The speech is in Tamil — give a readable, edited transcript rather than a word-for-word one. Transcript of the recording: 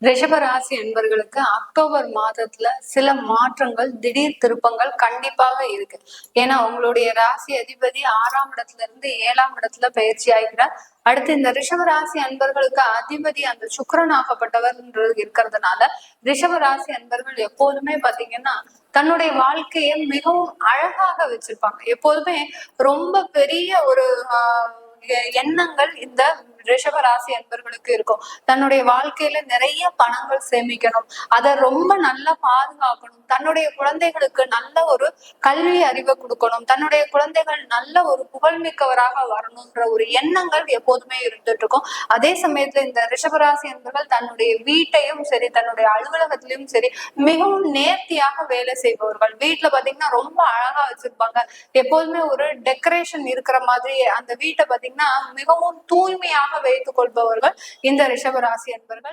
ரிஷபராசி என்பர்களுக்கு அக்டோபர் மாதத்துல சில மாற்றங்கள், திடீர் திருப்பங்கள் கண்டிப்பாக இருக்கு. ஏன்னா உங்களுடைய ராசி அதிபதி 6ஆம் இடத்துல இருந்து 7ஆம் இடத்துல பயிற்சி ஆகிறார். அடுத்து இந்த ரிஷபராசி அன்பர்களுக்கு அதிபதி அந்த சுக்கிரனாகப்பட்டவர் இருக்கிறதுனால ரிஷபராசி அன்பர்கள் எப்போதுமே பாத்தீங்கன்னா தன்னுடைய வாழ்க்கையை மிகவும் அழகாக வச்சிருப்பாங்க. எப்போதுமே ரொம்ப பெரிய ஒரு எண்ணங்கள் இந்த ரிஷபராசி அன்பர்களுக்கு இருக்கும். தன்னுடைய வாழ்க்கையில நிறைய பணங்கள் சேமிக்கணும், அதை ரொம்ப நல்லா பாதுகாக்கணும், தன்னுடைய குழந்தைகளுக்கு நல்ல ஒரு கல்வி அறிவை கொடுக்கணும், தன்னுடைய குழந்தைகள் நல்ல ஒரு புகழ்மிக்கவராக வரணும்ன்ற ஒரு எண்ணங்கள் எப்போதுமே இருந்துட்டு இருக்கும். அதே சமயத்துல இந்த ரிஷபராசி அன்பர்கள் தன்னுடைய வீட்டையும் சரி, தன்னுடைய அலுவலகத்திலையும் சரி மிகவும் நேர்த்தியாக வேலை செய்பவர்கள். வீட்டுல பாத்தீங்கன்னா ரொம்ப அழகா வச்சிருப்பாங்க. எப்போதுமே ஒரு டெக்கரேஷன் இருக்கிற மாதிரி அந்த வீட்டை பாத்தீங்கன்னா மிகவும் தூய்மையாக வைத்துக் கொள்பவர்கள் இந்த ரிஷபராசி என்பர்கள்.